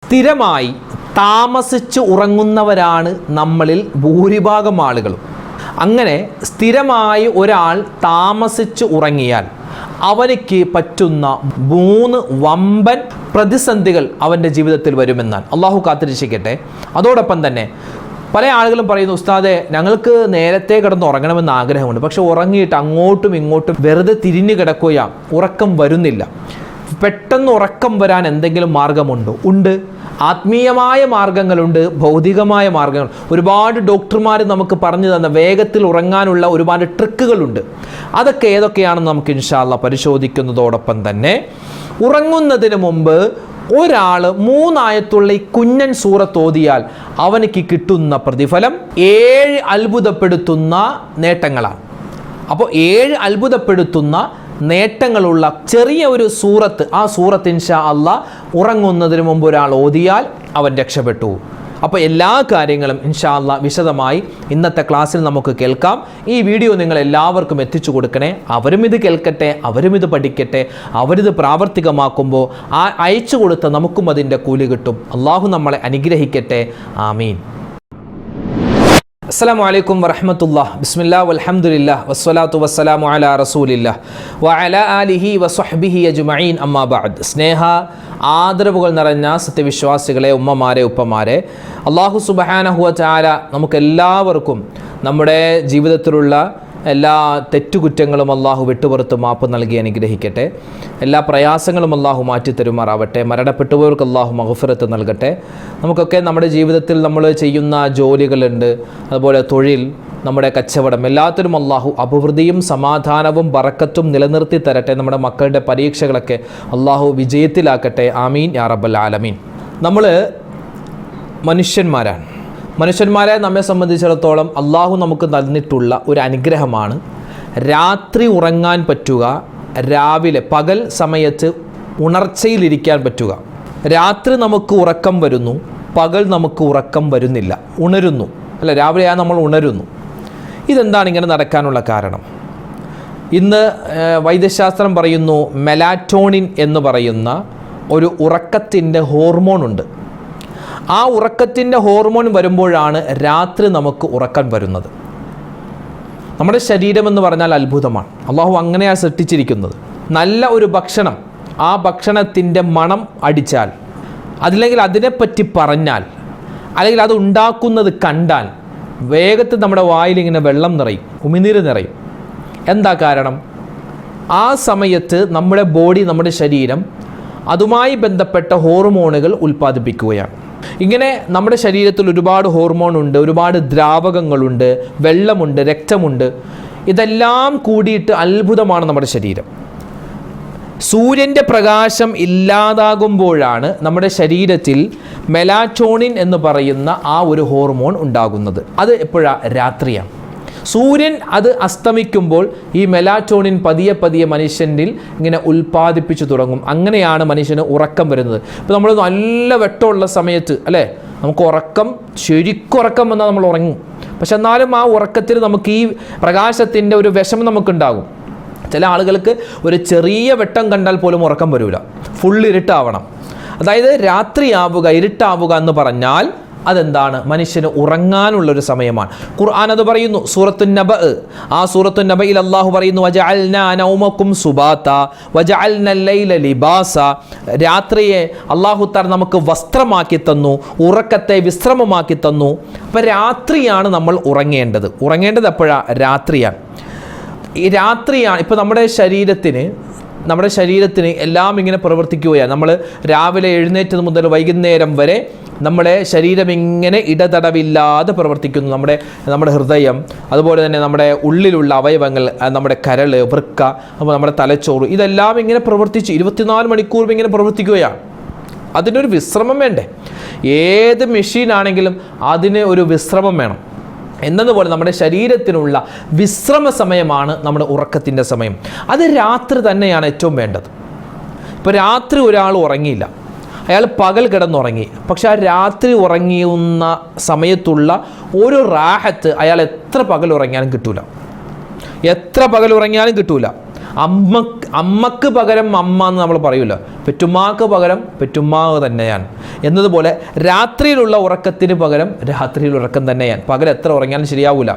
സ്ഥിരമായി താമസിച്ച് ഉറങ്ങുന്നവരാണ് നമ്മളിൽ ഭൂരിഭാഗം ആളുകളും. അങ്ങനെ സ്ഥിരമായി ഒരാൾ താമസിച്ച് ഉറങ്ങിയാൽ അവനിക്ക് പറ്റുന്ന 3 വമ്പൻ പ്രതിസന്ധികൾ അവൻ്റെ ജീവിതത്തിൽ വരുമെന്നാണ്. അള്ളാഹു കാത്തിരക്ഷിക്കട്ടെ. അതോടൊപ്പം തന്നെ പല ആളുകളും പറയുന്നു, ഉസ്താദെ ഞങ്ങൾക്ക് നേരത്തെ കിടന്ന് ഉറങ്ങണമെന്ന് ആഗ്രഹമുണ്ട്, പക്ഷെ ഉറങ്ങിയിട്ട് അങ്ങോട്ടും ഇങ്ങോട്ടും വെറുതെ തിരിഞ്ഞു കിടക്കുകയാണ്, ഉറക്കം വരുന്നില്ല. പെട്ടെന്ന് ഉറക്കം വരാൻ എന്തെങ്കിലും മാർഗമുണ്ടോ? ഉണ്ട്. ആത്മീയമായ മാർഗങ്ങളുണ്ട്, ഭൗതികമായ മാർഗങ്ങൾ. ഒരുപാട് ഡോക്ടർമാർ നമുക്ക് പറഞ്ഞു തന്ന വേഗത്തിൽ ഉറങ്ങാനുള്ള ഒരുപാട് ട്രിക്കുകളുണ്ട്. അതൊക്കെ ഏതൊക്കെയാണെന്ന് നമുക്ക് ഇൻഷാ അല്ലാഹ് പരിശോധിക്കുന്നതോടൊപ്പം തന്നെ ഉറങ്ങുന്നതിന് മുമ്പ് ഒരാൾ 3 ആയത്തുള്ള ഈ കുഞ്ഞൻ സൂറത്ത് ഓതിയാൽ അവനിക്ക് കിട്ടുന്ന പ്രതിഫലം 7 അത്ഭുതപ്പെടുത്തുന്ന നേട്ടങ്ങളാണ്. അപ്പോൾ 7 അത്ഭുതപ്പെടുത്തുന്ന നേട്ടങ്ങളുള്ള ചെറിയ ഒരു സൂറത്ത്, ആ സൂറത്ത് ഇൻഷാ അല്ലാഹ് ഉറങ്ങുന്നതിന് മുമ്പ് ഒരാൾ ഓതിയാൽ അവൻ രക്ഷപ്പെട്ടു. അപ്പോൾ എല്ലാ കാര്യങ്ങളും ഇൻഷാ അല്ലാഹ് വിശദമായി ഇന്നത്തെ ക്ലാസ്സിൽ നമുക്ക് കേൾക്കാം. ഈ വീഡിയോ നിങ്ങൾ എല്ലാവർക്കും എത്തിച്ചു കൊടുക്കണേ. അവരും ഇത് കേൾക്കട്ടെ, അവരും ഇത് പഠിക്കട്ടെ. അവരിത് പ്രാവർത്തികമാക്കുമ്പോൾ ആ അയച്ചു കൊടുത്ത നമുക്കും അതിൻ്റെ കൂലി കിട്ടും. അള്ളാഹു നമ്മളെ അനുഗ്രഹിക്കട്ടെ. ആമീൻ. അസ്സലാമു അലൈക്കും വറഹ്മത്തുള്ളാഹി. ബിസ്മില്ലാഹി വൽഹംദുലില്ലാഹി വസ്സലാത്തു വസ്സലാമു അലാ റസൂലില്ലാഹി വഅലാ ആലിഹി വസ്വഹ്ബിഹി അജ്മഈൻ. അമ്മാ ബഅദ്. സ്നേഹ ആദരവുകൾ നിറഞ്ഞ സത്യവിശ്വാസികളെ, ഉമ്മമാരെ, ഉപ്പമാരെ, അല്ലാഹു സുബ്ഹാനഹു വ തആല നമുക്കെല്ലാവർക്കും നമ്മുടെ ജീവിതത്തിലുള്ള എല്ലാ തെറ്റുകുറ്റങ്ങളും അള്ളാഹു വിട്ടുപുറത്ത് മാപ്പ് നൽകി അനുഗ്രഹിക്കട്ടെ. എല്ലാ പ്രയാസങ്ങളും അള്ളാഹു മാറ്റിത്തരുമാറാവട്ടെ. മരണപ്പെട്ടുപോയവർക്ക് അള്ളാഹു മഗ്ഫിറത്ത് നൽകട്ടെ. നമുക്കൊക്കെ നമ്മുടെ ജീവിതത്തിൽ നമ്മൾ ചെയ്യുന്ന ജോലികളുണ്ട്, അതുപോലെ തൊഴിൽ, നമ്മുടെ കച്ചവടം, എല്ലാത്തിലും അള്ളാഹു അഭിവൃദ്ധിയും സമാധാനവും ബറക്കത്തും നിലനിർത്തി തരട്ടെ. നമ്മുടെ മക്കളുടെ പരീക്ഷകളൊക്കെ അള്ളാഹു വിജയത്തിലാക്കട്ടെ. ആമീൻ യാ റബ്ബൽ ആലമീൻ. നമ്മൾ മനുഷ്യന്മാരെ നമ്മെ സംബന്ധിച്ചിടത്തോളം അള്ളാഹു നമുക്ക് തന്നിട്ടുള്ള ഒരു അനുഗ്രഹമാണ് രാത്രി ഉറങ്ങാൻ പറ്റുക, രാവിലെ പകൽ സമയത്ത് ഉണർച്ചയിലിരിക്കാൻ പറ്റുക. രാത്രി നമുക്ക് ഉറക്കം വരുന്നു, പകൽ നമുക്ക് ഉറക്കം വരുന്നില്ല, ഉണരുന്നു അല്ല, രാവിലെ നമ്മൾ ഉണരുന്നു. ഇതെന്താണ് ഇങ്ങനെ നടക്കാനുള്ള കാരണം? ഇന്ന് വൈദ്യശാസ്ത്രം പറയുന്നു, മെലാറ്റോണിൻ എന്ന് പറയുന്ന ഒരു ഉറക്കത്തിൻ്റെ ഹോർമോൺ ഉണ്ട്. ആ ഉറക്കത്തിൻ്റെ ഹോർമോൺ വരുമ്പോഴാണ് രാത്രി നമുക്ക് ഉറക്കം വരുന്നത്. നമ്മുടെ ശരീരമെന്ന് പറഞ്ഞാൽ അത്ഭുതമാണ്. അള്ളാഹു അങ്ങനെയാണ് സൃഷ്ടിച്ചിരിക്കുന്നത്. നല്ല ഒരു ഭക്ഷണം, ആ ഭക്ഷണത്തിൻ്റെ മണം അടിച്ചാൽ, അതില്ലെങ്കിൽ അതിനെപ്പറ്റി പറഞ്ഞാൽ, അല്ലെങ്കിൽ അത് ഉണ്ടാക്കുന്നത് കണ്ടാൽ വേഗത്തിൽ നമ്മുടെ വായിലിങ്ങനെ വെള്ളം നിറയും, ഉമിനീര് നിറയും. എന്താ കാരണം? ആ സമയത്ത് നമ്മുടെ ബോഡി, നമ്മുടെ ശരീരം അതുമായി ബന്ധപ്പെട്ട ഹോർമോണുകൾ ഉൽപ്പാദിപ്പിക്കുകയാണ്. ഇങ്ങനെ നമ്മുടെ ശരീരത്തിൽ ഒരുപാട് ഹോർമോൺ ഉണ്ട്, ഒരുപാട് ദ്രാവകങ്ങളുണ്ട്, വെള്ളമുണ്ട്, രക്തമുണ്ട്. ഇതെല്ലാം കൂടിയിട്ട് അത്ഭുതമാണ് നമ്മുടെ ശരീരം. സൂര്യൻ്റെ പ്രകാശം ഇല്ലാതാകുമ്പോഴാണ് നമ്മുടെ ശരീരത്തിൽ മെലാറ്റോണിൻ എന്ന് പറയുന്ന ആ ഒരു ഹോർമോൺ ഉണ്ടാകുന്നത്. അത് എപ്പോഴാണ്? രാത്രിയാണ്. സൂര്യൻ അത് അസ്തമിക്കുമ്പോൾ ഈ മെലാറ്റോണിൻ പതിയെ പതിയെ മനുഷ്യനിൽ ഇങ്ങനെ ഉൽപ്പാദിപ്പിച്ചു തുടങ്ങും. അങ്ങനെയാണ് മനുഷ്യന് ഉറക്കം വരുന്നത്. ഇപ്പോൾ നമ്മൾ നല്ല വെട്ടമുള്ള സമയത്ത് അല്ലേ, നമുക്ക് ശരിക്കുറക്കം വന്നാൽ നമ്മൾ ഉറങ്ങും. പക്ഷെ എന്നാലും ആ ഉറക്കത്തിൽ നമുക്ക് ഈ പ്രകാശത്തിൻ്റെ ഒരു വിഷമം നമുക്കുണ്ടാകും. ചില ആളുകൾക്ക് ഒരു ചെറിയ വെട്ടം കണ്ടാൽ പോലും ഉറക്കം വരില്ല, ഫുൾ ഇരുട്ടാവണം. അതായത് രാത്രിയാവുക, ഇരുട്ടാവുക എന്ന് പറഞ്ഞാൽ അതെന്താണ്? മനുഷ്യന് ഉറങ്ങാനുള്ളൊരു സമയമാണ്. ഖുർആൻ അത് പറയുന്നു, സൂറത്തുൻ നബ. ആ സൂറത്തുൻ നബയിൽ അല്ലാഹു പറയുന്നു, വജഅൽനാ നൗമക്കും സുബാത വജഅൽനൽ ലൈല ലിബാസ. രാത്രിയെ അല്ലാഹു തആല നമുക്ക് വസ്ത്രമാക്കി തന്നു, ഉറക്കത്തെ വിശ്രമമാക്കി തന്നു. അപ്പോൾ രാത്രിയാണ് നമ്മൾ ഉറങ്ങേണ്ടത് എപ്പോഴാണ്? രാത്രിയാണ്. ഈ രാത്രിയാണ്. ഇപ്പോൾ നമ്മുടെ ശരീരത്തിന് എല്ലാം ഇങ്ങനെ പ്രവർത്തിക്കുകയാണ്. നമ്മൾ രാവിലെ എഴുന്നേറ്റത് മുതൽ വൈകുന്നേരം വരെ നമ്മുടെ ശരീരം ഇങ്ങനെ ഇടതടവില്ലാതെ പ്രവർത്തിക്കുന്നു. നമ്മുടെ ഹൃദയം, അതുപോലെ തന്നെ നമ്മുടെ ഉള്ളിലുള്ള അവയവങ്ങൾ, നമ്മുടെ കരൾ, വൃക്ക, അപ്പോൾ നമ്മുടെ തലച്ചോറ്, ഇതെല്ലാം ഇങ്ങനെ പ്രവർത്തിച്ച് 24 മണിക്കൂറും ഇങ്ങനെ പ്രവർത്തിക്കുകയാണ്. അതിനൊരു വിശ്രമം വേണ്ടേ? ഏത് മെഷീനാണെങ്കിലും അതിന് ഒരു വിശ്രമം വേണം. എന്നതുപോലെ നമ്മുടെ ശരീരത്തിനുള്ള വിശ്രമ സമയമാണ് നമ്മുടെ ഉറക്കത്തിൻ്റെ സമയം. അത് രാത്രി തന്നെയാണ് ഏറ്റവും വേണ്ടത്. ഇപ്പോൾ രാത്രി ഒരാൾ ഉറങ്ങിയില്ല, അയാൾ പകൽ കിടന്നുറങ്ങി, പക്ഷെ ആ രാത്രി ഉറങ്ങിയുന്ന സമയത്തുള്ള ഒരു റാഹത്ത് അയാൾ എത്ര പകൽ ഉറങ്ങിയാലും കിട്ടൂല. അമ്മക്ക് പകരം അമ്മ എന്ന് നമ്മൾ പറയുമല്ലോ, പെറ്റുമ്മാക്ക് പകരം പെറ്റുമ്മാവ് തന്നെയാണ് എന്നതുപോലെ രാത്രിയിലുള്ള ഉറക്കത്തിന് പകരം രാത്രിയിൽ ഉറക്കം തന്നെയാണ്. പകൽ എത്ര ഉറങ്ങിയാലും ശരിയാവില്ല.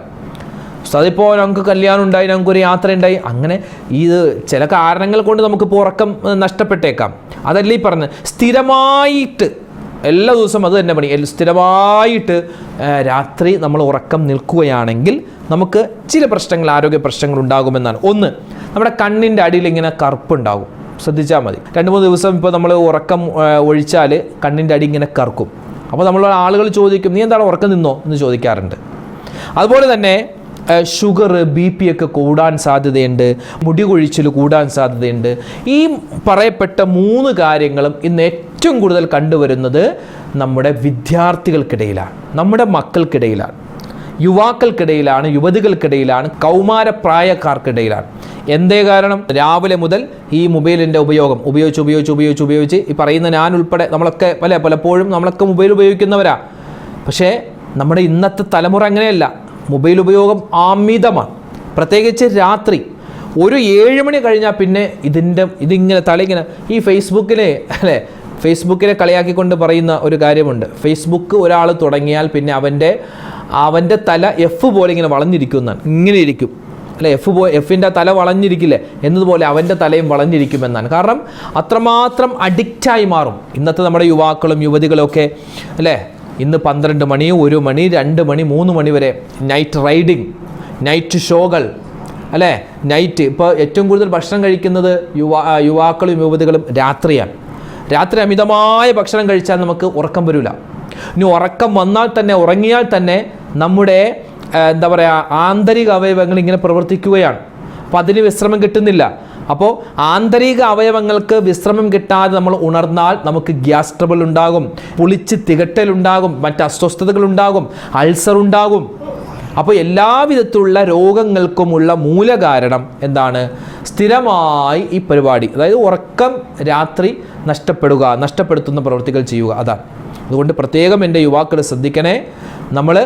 അതിപ്പോൾ ഞങ്ങൾക്ക് കല്യാണം ഉണ്ടായി, ഞങ്ങൾക്കൊരു യാത്ര ഉണ്ടായി, അങ്ങനെ ഇത് ചില കാരണങ്ങൾ കൊണ്ട് നമുക്കിപ്പോൾ ഉറക്കം നഷ്ടപ്പെട്ടേക്കാം. അതല്ല ഈ പറഞ്ഞ് സ്ഥിരമായിട്ട് എല്ലാ ദിവസവും അത് തന്നെ പണി, സ്ഥിരമായിട്ട് രാത്രി നമ്മൾ ഉറക്കം നിൽക്കുകയാണെങ്കിൽ നമുക്ക് ചില പ്രശ്നങ്ങൾ, ആരോഗ്യ പ്രശ്നങ്ങൾ ഉണ്ടാകുമെന്നാണ്. ഒന്ന്, നമ്മുടെ കണ്ണിൻ്റെ അടിയിൽ ഇങ്ങനെ കറുപ്പുണ്ടാകും. ശ്രദ്ധിച്ചാൽ മതി. 2-3 ദിവസം ഇപ്പോൾ നമ്മൾ ഉറക്കം ഒഴിച്ചാൽ കണ്ണിൻ്റെ അടി ഇങ്ങനെ കറുക്കും. അപ്പോൾ നമ്മൾ ആളുകൾ ചോദിക്കും, നീ എന്താണ് ഉറക്കം നിന്നോ എന്ന് ചോദിക്കാറുണ്ട്. അതുപോലെ തന്നെ ഷുഗർ, BP ഒക്കെ കൂടാൻ സാധ്യതയുണ്ട്, മുടി കൊഴിച്ചിൽ കൂടാൻ സാധ്യതയുണ്ട്. ഈ പറയപ്പെട്ട 3 കാര്യങ്ങളും ഇന്ന് ഏറ്റവും കൂടുതൽ കണ്ടുവരുന്നത് നമ്മുടെ വിദ്യാർത്ഥികൾക്കിടയിലാണ്, നമ്മുടെ മക്കൾക്കിടയിലാണ്, യുവാക്കൾക്കിടയിലാണ്, യുവതികൾക്കിടയിലാണ്, കൗമാരപ്രായക്കാർക്കിടയിലാണ്. എന്തേ കാരണം? രാവിലെ മുതൽ ഈ മൊബൈലിൻ്റെ ഉപയോഗിച്ച് ഈ പറയുന്ന ഞാൻ ഉൾപ്പെടെ നമ്മളൊക്കെ പലപ്പോഴും നമ്മളൊക്കെ മൊബൈൽ ഉപയോഗിക്കുന്നവരാ. പക്ഷേ നമ്മുടെ ഇന്നത്തെ തലമുറ അങ്ങനെയല്ല. മൊബൈൽ ഉപയോഗം അമിതമാണ്. പ്രത്യേകിച്ച് രാത്രി ഒരു 7 മണി കഴിഞ്ഞാൽ പിന്നെ ഇതിങ്ങനെ തലയിങ്ങനെ ഈ ഫേസ്ബുക്കിനെ കളിയാക്കിക്കൊണ്ട് പറയുന്ന ഒരു കാര്യമുണ്ട്. ഫേസ്ബുക്ക് ഒരാൾ തുടങ്ങിയാൽ പിന്നെ അവൻ്റെ തല F പോലെ ഇങ്ങനെ വളഞ്ഞിരിക്കുമെന്നാണ്. ഇങ്ങനെ ഇരിക്കും അല്ലേ, എഫിൻ്റെ തല വളഞ്ഞിരിക്കില്ലേ എന്നതുപോലെ അവൻ്റെ തലയും വളഞ്ഞിരിക്കുമെന്നാണ്. കാരണം അത്രമാത്രം അഡിക്റ്റായി മാറും ഇന്നത്തെ നമ്മുടെ യുവാക്കളും യുവതികളും ഒക്കെ അല്ലേ. ഇന്ന് 12 മണി, 1 മണി, 2 മണി, 3 മണി വരെ നൈറ്റ് റൈഡിങ്, നൈറ്റ് ഷോകൾ അല്ലേ. നൈറ്റ് ഇപ്പോൾ ഏറ്റവും കൂടുതൽ ഭക്ഷണം കഴിക്കുന്നത് യുവാക്കളും യുവതികളും രാത്രിയാണ്. രാത്രി അമിതമായ ഭക്ഷണം കഴിച്ചാൽ നമുക്ക് ഉറക്കം വരില്ല. ഇനി ഉറക്കം വന്നാൽ തന്നെ, ഉറങ്ങിയാൽ തന്നെ നമ്മുടെ എന്താ പറയുക, ആന്തരിക അവയവങ്ങൾ ഇങ്ങനെ പ്രവർത്തിക്കുകയാണ്. അപ്പോൾ അതിന് വിശ്രമം കിട്ടുന്നില്ല. അപ്പോൾ ആന്തരിക അവയവങ്ങൾക്ക് വിശ്രമം കിട്ടാതെ നമ്മൾ ഉണർന്നാൽ നമുക്ക് ഗ്യാസ് ട്രബിൾ ഉണ്ടാകും, പുളിച്ച് തികട്ടലുണ്ടാകും, മറ്റ് അസ്വസ്ഥതകളുണ്ടാകും, അൾസർ ഉണ്ടാകും. അപ്പോൾ എല്ലാവിധത്തിലുള്ള രോഗങ്ങൾക്കുമുള്ള മൂലകാരണം എന്താണ്? സ്ഥിരമായി ഈ പരിപാടി, അതായത് ഉറക്കം രാത്രി നഷ്ടപ്പെടുത്തുന്ന പ്രവൃത്തികൾ ചെയ്യുക. അതാണ്. അതുകൊണ്ട് പ്രത്യേകം എൻ്റെ യുവാക്കൾ ശ്രദ്ധിക്കണേ. നമ്മൾ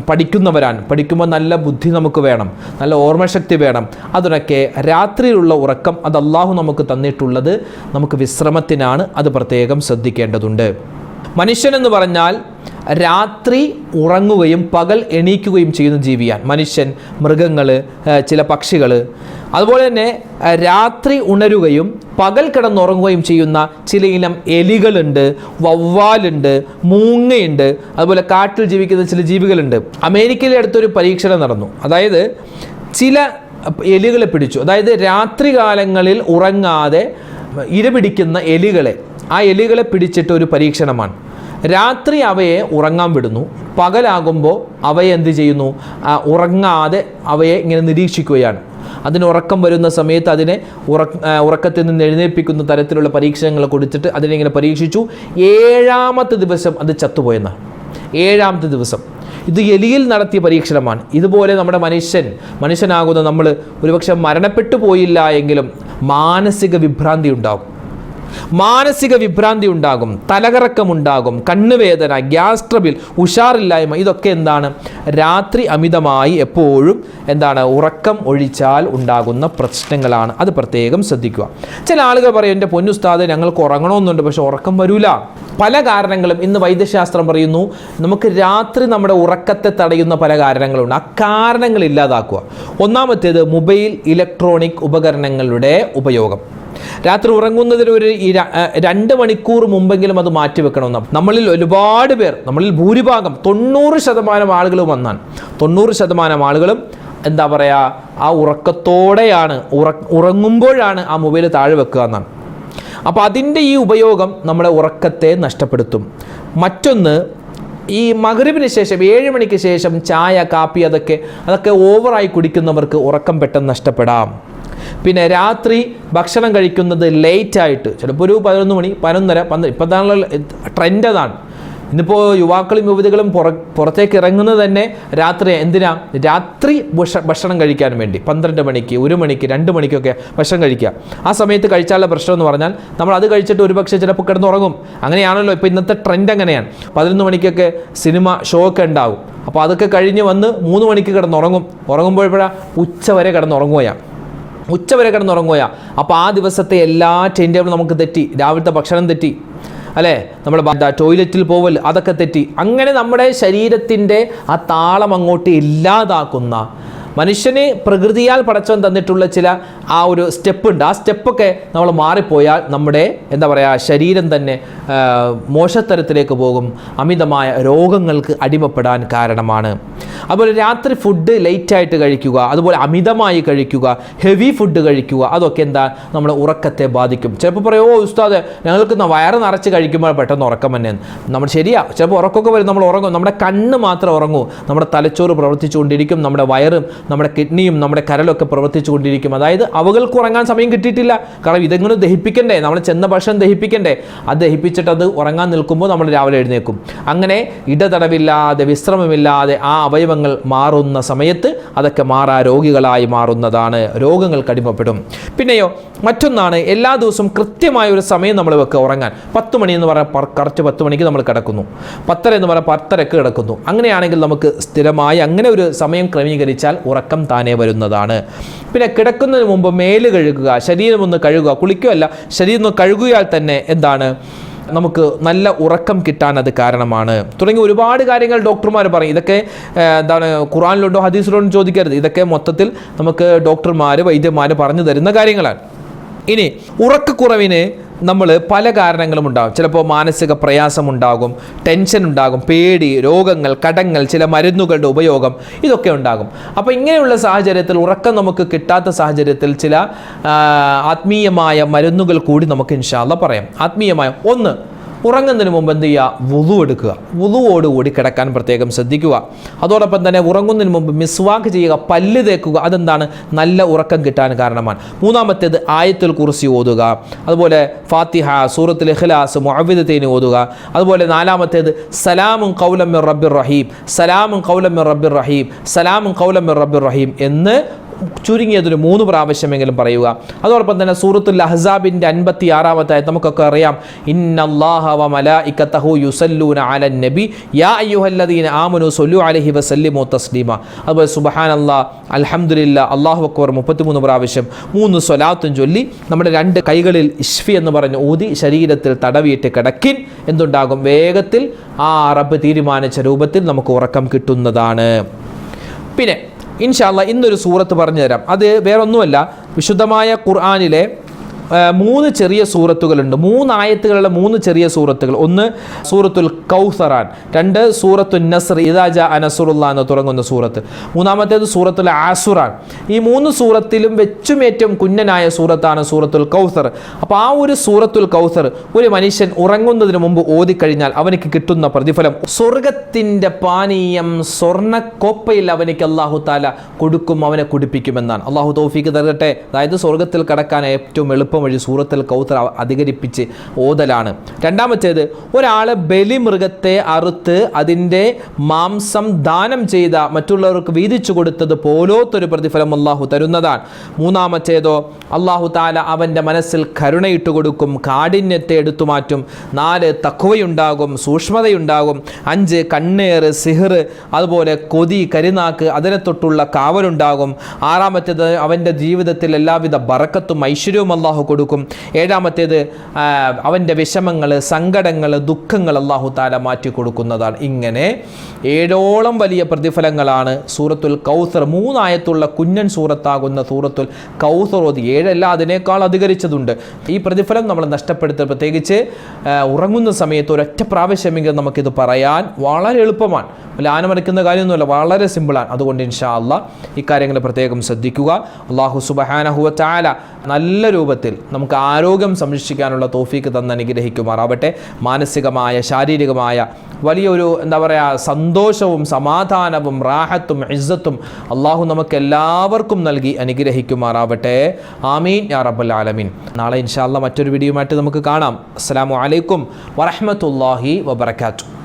പഠിക്കുന്നവരാണ്. പഠിക്കുമ്പോൾ നല്ല ബുദ്ധി നമുക്ക് വേണം, നല്ല ഓർമ്മശക്തി വേണം. അതിനൊക്കെ രാത്രിയിലുള്ള ഉറക്കം അത് അള്ളാഹു നമുക്ക് തന്നിട്ടുള്ളത് നമുക്ക് വിശ്രമത്തിനാണ്. അത് പ്രത്യേകം ശ്രദ്ധിക്കേണ്ടതുണ്ട്. മനുഷ്യനെന്ന് പറഞ്ഞാൽ രാത്രി ഉറങ്ങുകയും പകൽ എണീക്കുകയും ചെയ്യുന്ന ജീവിയാണ് മനുഷ്യൻ, മൃഗങ്ങൾ, ചില പക്ഷികൾ. അതുപോലെ തന്നെ രാത്രി ഉണരുകയും പകൽ കിടന്നുറങ്ങുകയും ചെയ്യുന്ന ചില ഇനം എലികളുണ്ട്, വവ്വാലുണ്ട്, മൂങ്ങയുണ്ട്, അതുപോലെ കാട്ടിൽ ജീവിക്കുന്ന ചില ജീവികളുണ്ട്. അമേരിക്കയിലെ അടുത്തൊരു പരീക്ഷണം നടന്നു. അതായത് ചില എലികളെ പിടിച്ചു. അതായത് രാത്രി കാലങ്ങളിൽ ഉറങ്ങാതെ ഇരപിടിക്കുന്ന ആ എലികളെ പിടിച്ചിട്ട് ഒരു പരീക്ഷണമാണ്. രാത്രി അവയെ ഉറങ്ങാൻ വിടുന്നു, പകലാകുമ്പോൾ അവയെ എന്ത് ചെയ്യുന്നു? ഉറങ്ങാതെ അവയെ ഇങ്ങനെ നിരീക്ഷിക്കുകയാണ്. അതിന് ഉറക്കം വരുന്ന സമയത്ത് അതിനെ ഉറക്കത്തിൽ നിന്ന് എഴുന്നേൽപ്പിക്കുന്ന തരത്തിലുള്ള പരീക്ഷണങ്ങൾ കൊടുത്തിട്ട് അതിനെ ഇങ്ങനെ പരീക്ഷിച്ചു. 7ാമത്തെ ദിവസം അത് ചത്തുപോയെന്നാണ്. 7ാമത്തെ ദിവസം. ഇത് എലിയിൽ നടത്തിയ പരീക്ഷണമാണ്. ഇതുപോലെ നമ്മുടെ മനുഷ്യനാകുന്ന നമ്മൾ ഒരുപക്ഷെ മരണപ്പെട്ടു പോയില്ല എങ്കിലും മാനസിക വിഭ്രാന്തി ഉണ്ടാകും, തലകറക്കമുണ്ടാകും, കണ്ണുവേദന, ഗ്യാസ് ട്രബിൾ, ഉഷാറില്ലായ്മ. ഇതൊക്കെ എന്താണ്? രാത്രി അമിതമായി എപ്പോഴും ഉറക്കം ഒഴിച്ചാൽ ഉണ്ടാകുന്ന പ്രശ്നങ്ങളാണ്. അത് പ്രത്യേകം ശ്രദ്ധിക്കുക. ചില ആളുകൾ പറയും, എൻ്റെ പൊന്നുസ്താദ് ഞങ്ങൾക്ക് ഉറങ്ങണമെന്നുണ്ട്, പക്ഷെ ഉറക്കം വരില്ല. പല കാരണങ്ങളും ഇന്ന് വൈദ്യശാസ്ത്രം പറയുന്നു. നമുക്ക് രാത്രി നമ്മുടെ ഉറക്കത്തെ തടയുന്ന പല കാരണങ്ങളുണ്ട്. ആ കാരണങ്ങൾ ഇല്ലാതാക്കുക. ഒന്നാമത്തേത് മൊബൈൽ ഇലക്ട്രോണിക് ഉപകരണങ്ങളുടെ ഉപയോഗം. രാത്രി ഉറങ്ങുന്നതിന് ഒരു 2 മണിക്കൂർ മുമ്പെങ്കിലും അത് മാറ്റിവെക്കണമെന്നാണ്. നമ്മളിൽ ഭൂരിഭാഗം 90% ആളുകളും 90% ആളുകളും എന്താ പറയുക, ആ ഉറക്കത്തോടെയാണ് ഉറങ്ങുമ്പോഴാണ് ആ മൊബൈൽ താഴെ വെക്കുക എന്നാണ്. അപ്പോൾ അതിൻ്റെ ഈ ഉപയോഗം നമ്മുടെ ഉറക്കത്തെ നഷ്ടപ്പെടുത്തും. മറ്റൊന്ന്, ഈ മഗ്‌രിബിന് ശേഷം 7 മണിക്ക് ശേഷം ചായ, കാപ്പി അതൊക്കെ ഓവറായി കുടിക്കുന്നവർക്ക് ഉറക്കം പെട്ടെന്ന് നഷ്ടപ്പെടാം. പിന്നെ രാത്രി ഭക്ഷണം കഴിക്കുന്നത് ലേറ്റായിട്ട്, ചിലപ്പോൾ ഒരു 11 മണി, 11:30, 12. ഇപ്പോഴത്താണുള്ള ട്രെൻഡ് അതാണ്. ഇന്നിപ്പോൾ യുവാക്കളും യുവതികളും പുറത്തേക്ക് ഇറങ്ങുന്നത് തന്നെ രാത്രി ഭക്ഷണം കഴിക്കാൻ വേണ്ടി 12 മണിക്ക്, 1 മണിക്ക്, 2 മണിക്കൊക്കെ ഭക്ഷണം കഴിക്കുക. ആ സമയത്ത് കഴിച്ചാലുള്ള പ്രശ്നം എന്ന് പറഞ്ഞാൽ നമ്മൾ അത് കഴിച്ചിട്ട് ഒരുപക്ഷെ ചിലപ്പോൾ കിടന്നുറങ്ങും. അങ്ങനെയാണല്ലോ ഇപ്പോൾ ഇന്നത്തെ ട്രെൻഡ്. അങ്ങനെയാണ്. 11 മണിക്കൊക്കെ സിനിമ ഷോ ഒക്കെ ഉണ്ടാവും. അപ്പോൾ അതൊക്കെ കഴിഞ്ഞ് വന്ന് 3 മണിക്ക് കിടന്നുറങ്ങുമ്പോഴപ്പോഴാണ് ഉച്ച വരെ കിടന്നുറങ്ങുകയാണ്. ഉച്ചവരെ കിടന്നുറങ്ങുക. അപ്പോൾ ആ ദിവസത്തെ എല്ലാ ടൈം ടേബിളും നമുക്ക് തെറ്റി, രാവിലത്തെ ഭക്ഷണം തെറ്റി, അല്ലേ, നമ്മുടെ ടോയ്ലറ്റിൽ പോവൽ അതൊക്കെ തെറ്റി. അങ്ങനെ നമ്മുടെ ശരീരത്തിൻ്റെ ആ താളം അങ്ങോട്ട് ഇല്ലാതാക്കുന്ന, മനുഷ്യന് പ്രകൃതിയാൽ പടച്ചവൻ തന്നിട്ടുള്ള ചില ആ ഒരു സ്റ്റെപ്പുണ്ട്. ആ സ്റ്റെപ്പൊക്കെ നമ്മൾ മാറിപ്പോയാൽ നമ്മുടെ എന്താ പറയുക ശരീരം തന്നെ മോശത്തരത്തിലേക്ക് പോകും, അമിതമായ രോഗങ്ങൾക്ക് അടിമപ്പെടാൻ കാരണമാണ്. അതുപോലെ രാത്രി ഫുഡ് ലേറ്റായിട്ട് കഴിക്കുക, അതുപോലെ അമിതമായി കഴിക്കുക, ഹെവി ഫുഡ് കഴിക്കുക, അതൊക്കെ എന്താ നമ്മുടെ ഉറക്കത്തെ ബാധിക്കും. ചിലപ്പോൾ പറയുമോ ഉസ്താദ് ഞങ്ങൾക്ക് വയറ് നിറച്ച് കഴിക്കുമ്പോൾ പെട്ടെന്ന് ഉറക്കം തന്നെ. നമ്മൾ ശരിയാ, ചിലപ്പോൾ ഉറക്കമൊക്കെ വരും, നമ്മൾ ഉറങ്ങും, നമ്മുടെ കണ്ണ് മാത്രം ഉറങ്ങൂ, നമ്മുടെ തലച്ചോറ് പ്രവർത്തിച്ചുകൊണ്ടിരിക്കും, നമ്മുടെ വയറും നമ്മുടെ കിഡ്നിയും നമ്മുടെ കരളൊക്കെ പ്രവർത്തിച്ചു കൊണ്ടിരിക്കും. അതായത് അവകൾക്ക് ഉറങ്ങാൻ സമയം കിട്ടിയിട്ടില്ല. കാരണം ഇതെങ്ങനെ ദഹിപ്പിക്കണ്ടേ, നമ്മൾ ചെന്ന ഭക്ഷണം ദഹിപ്പിക്കണ്ടേ, അത് ദഹിപ്പിച്ചിട്ട് അത് ഉറങ്ങാൻ നിൽക്കുമ്പോൾ നമ്മൾ രാവിലെ എഴുന്നേക്കും. അങ്ങനെ ഇടതടവില്ലാതെ വിശ്രമമില്ലാതെ ആ അവയവങ്ങൾ മാറുന്ന സമയത്ത് അതൊക്കെ മാറാ രോഗികളായി മാറുന്നതാണ്, രോഗങ്ങൾക്ക് അടിമപ്പെടും. പിന്നെയോ മറ്റൊന്നാണ്, എല്ലാ ദിവസവും കൃത്യമായ ഒരു സമയം നമ്മൾ വെക്കുക ഉറങ്ങാൻ. 10 മണി എന്ന് പറഞ്ഞാൽ കറക്റ്റ് 10 മണിക്ക് നമ്മൾ കിടക്കുന്നു, 10:30 എന്ന് പറഞ്ഞാൽ 10:30ക്ക് കിടക്കുന്നു. അങ്ങനെയാണെങ്കിൽ നമുക്ക് സ്ഥിരമായി അങ്ങനെ ഒരു സമയം ക്രമീകരിച്ചാൽ ഉറക്കം താനേ വരുന്നതാണ്. പിന്നെ കിടക്കുന്നതിന് മുമ്പ് മേല് കഴുകുക, ശരീരം ഒന്ന് കഴുകുക, കുളിക്കുകയല്ല, ശരീരം ഒന്ന് കഴുകിയാൽ തന്നെ എന്താണ് നമുക്ക് നല്ല ഉറക്കം കിട്ടാൻ അത് കാരണമാണ്. തുടങ്ങി ഒരുപാട് കാര്യങ്ങൾ ഡോക്ടർമാർ പറയും. ഇതൊക്കെ എന്താണ് ഖുർആനിലുണ്ടോ ഹദീസിലുണ്ടോ ചോദിക്കരുത്, ഇതൊക്കെ മൊത്തത്തിൽ നമുക്ക് ഡോക്ടർമാർ വൈദ്യന്മാർ പറഞ്ഞു തരുന്ന കാര്യങ്ങളാണ്. ഇനി ഉറക്കക്കുറവിന് നമ്മൾ പല കാരണങ്ങളും ഉണ്ടാകും. ചിലപ്പോൾ മാനസിക പ്രയാസമുണ്ടാകും, ടെൻഷൻ ഉണ്ടാകും, പേടി, രോഗങ്ങൾ, കടങ്ങൾ, ചില മരുന്നുകളുടെ ഉപയോഗം, ഇതൊക്കെ ഉണ്ടാകും. അപ്പോൾ ഇങ്ങനെയുള്ള സാഹചര്യത്തിൽ, ഉറക്കം നമുക്ക് കിട്ടാത്ത സാഹചര്യത്തിൽ ചില ആത്മീയമായ മരുന്നുകൾ കൂടി നമുക്ക് ഇൻഷാ അല്ലാഹ് പറയാം. ആത്മീയമായ ഒന്ന്, ഉറങ്ങുന്നതിന് മുമ്പ് എന്ത് ചെയ്യുക, വുളു എടുക്കുക, വുളുവോടുകൂടി കിടക്കാൻ പ്രത്യേകം ശ്രദ്ധിക്കുക. അതോടൊപ്പം തന്നെ ഉറങ്ങുന്നതിന് മുമ്പ് മിസ്വാക്ക് ചെയ്യുക, പല്ല് തേക്കുക, അതെന്താണ് നല്ല ഉറക്കം കിട്ടാൻ കാരണമാണ്. മൂന്നാമത്തേത് ആയത്തുൽ കുർസി ഓതുക, അതുപോലെ ഫാത്തിഹ, സൂറത്തുൽ ഇഖ്ലാസ്, മുഅവ്വിദത്തൈൻ ഓതുക. അതുപോലെ നാലാമത്തേത് സലാമുൻ ഖൗലൻ മിർ റബ്ബിർ റഹീം, സലാമുൻ ഖൗലൻ മിർ റബ്ബിർ റഹീം, സലാമുൻ ഖൗലൻ മിർ റബ്ബിർ റഹീം എന്ന് ചുരുങ്ങിയതൊരു 3 പ്രാവശ്യമെങ്കിലും പറയുക. അതോടൊപ്പം തന്നെ സൂറത്തുൽ അഹ്സാബിൻ്റെ 56-ാമത്തെ ആയത്ത് നമുക്കൊക്കെ അറിയാം, ഇന്നല്ലാഹ വ മലായികതഹു യുസല്ലൂന അലൻ നബി യാ അയ്യുഹല്ലദീന ആമനു സ്വല്ലു അലൈഹി വസല്ലിമു തസ്ലീമ. അതുപോലെ സുബ്ഹാനല്ലാഹ്, അൽഹംദുലില്ലാഹ്, അല്ലാഹു അക്ബർ 33 പ്രാവശ്യം 3 സ്വലാത്തും ചൊല്ലി നമ്മുടെ 2 കൈകളിൽ ഇഷ്ഫി എന്ന് പറഞ്ഞ് ഊതി ശരീരത്തിൽ തടവിയിട്ട് കിടക്കിൻ. എന്തുണ്ടാകും, വേഗത്തിൽ ആ റബ്ബ് തീരുമാനിച്ച രൂപത്തിൽ നമുക്ക് ഉറക്കം കിട്ടുന്നതാണ്. പിന്നെ ഇൻഷാ അല്ലാഹ് ഇന്നൊരു സൂറത്ത് പറഞ്ഞു തരാം. അത് വേറൊന്നുമല്ല, വിശുദ്ധമായ ഖുർആനിലെ 3 ചെറിയ സൂറത്തുകളുണ്ട്, 3 ആയത്തുകളുള്ള 3 ചെറിയ സൂറത്തുകൾ. ഒന്ന് സൂറത്തുൽ കൗസറാൻ, 2 സൂറത്തുൽ നസ്ർ ഇദാ ജാ നസ്റുല്ലാഹ് എന്ന് തുടങ്ങുന്ന സൂറത്ത്, മൂന്നാമത്തേത് സൂറത്തുൽ ആസുറാൻ. ഈ 3 സൂറത്തിലും വെച്ചും ഏറ്റവും കുഞ്ഞനായ സൂറത്താണ് സൂറത്തുൽ കൗസർ. അപ്പോൾ ആ ഒരു സൂറത്തുൽ കൗസർ ഒരു മനുഷ്യൻ ഉറങ്ങുന്നതിന് മുമ്പ് ഓതിക്കഴിഞ്ഞാൽ അവനിക്ക് കിട്ടുന്ന പ്രതിഫലം, സ്വർഗത്തിൻ്റെ പാനീയം സ്വർണ്ണക്കോപ്പയിൽ അവനിക്ക് അല്ലാഹു തആല കൊടുക്കും, അവനെ കുടിപ്പിക്കുമെന്നാണ്. അല്ലാഹു തൗഫീഖ് തരട്ടെ. അതായത് സ്വർഗത്തിൽ കടക്കാൻ ഏറ്റവും എളുപ്പം വഴി സൂറത്തുൽ കൗസർ അധികരിപ്പിച്ച് ഓതലാണ്. രണ്ടാമത്തേത്, ഒരാൾ ബലിമൃഗത്തെ അറുത്ത് അതിൻ്റെ മാംസം ദാനം ചെയ്ത മറ്റുള്ളവർക്ക് വീതിച്ചു കൊടുത്തത് പോലോത്തൊരു പ്രതിഫലം അല്ലാഹു തരുന്നതാണ്. മൂന്നാമത്തേതോ, അല്ലാഹു തആല അവൻ്റെ മനസ്സിൽ കരുണയിട്ട് കൊടുക്കും, കാഠിന്യത്തെ എടുത്തു മാറ്റും. 4 തഖ്വയുണ്ടാകും, സൂക്ഷ്മതയുണ്ടാകും. 5 കണ്ണേറ്, സിഹർ, അതുപോലെ കൊതി, കരിനാക്ക്, അതിനെ തൊട്ടുള്ള കാവലുണ്ടാകും. 6-ാമത്തേത്, അവൻ്റെ ജീവിതത്തിൽ എല്ലാവിധ ബറക്കത്തും ഐശ്വര്യവും അല്ലാഹു കൊടുക്കും. 7-ാമത്തേത്, അവൻ്റെ വിഷമങ്ങൾ, സങ്കടങ്ങൾ, ദുഃഖങ്ങൾ അല്ലാഹു തആല മാറ്റി കൊടുക്കുന്നതാണ്. ഇങ്ങനെ 7ഓളം വലിയ പ്രതിഫലങ്ങളാണ് സൂറത്തുൽ കൗസർ, 3 ആയത്തുള്ള കുഞ്ഞൻ സൂറത്താകുന്ന സൂറത്തുൽ കൗസർ ഓതി. 7 അതിനേക്കാൾ അധികരിച്ചതുണ്ട്. ഈ പ്രതിഫലം നമ്മൾ നഷ്ടപ്പെടുത്തുക. പ്രത്യേകിച്ച് ഉറങ്ങുന്ന സമയത്ത് ഒരൊറ്റ പ്രാവശ്യമെങ്കിലും നമുക്കിത് പറയാൻ വളരെ എളുപ്പമാണ്. ആന മറിക്കുന്ന കാര്യമൊന്നുമല്ല, വളരെ സിമ്പിളാണ്. അതുകൊണ്ട് ഇൻഷാ അല്ലാഹ് ഇക്കാര്യങ്ങൾ പ്രത്യേകം ശ്രദ്ധിക്കുക. അല്ലാഹു സുബ്ഹാനഹു വ തആല നല്ല രൂപത്തിൽ നമുക്ക് ആരോഗ്യം സംരക്ഷിക്കാനുള്ള തൗഫീക്ക് തന്ന് അനുഗ്രഹിക്കുമാറാവട്ടെ. മാനസികമായ, ശാരീരികമായ വലിയൊരു എന്താ പറയുക സന്തോഷവും സമാധാനവും റാഹത്തും ഇസ്സത്തും അല്ലാഹു നമുക്ക് എല്ലാവർക്കും നൽകി അനുഗ്രഹിക്കുമാറാവട്ടെ. ആമീൻ യാ റബ്ബൽ ആലമീൻ. നാളെ ഇൻഷാ അല്ലാഹ് മറ്റൊരു വീഡിയോയുമായിട്ട് നമുക്ക് കാണാം. അസ്സലാമു അലൈക്കും വറഹ്മത്തുള്ളാഹി വബറകാതുഹു.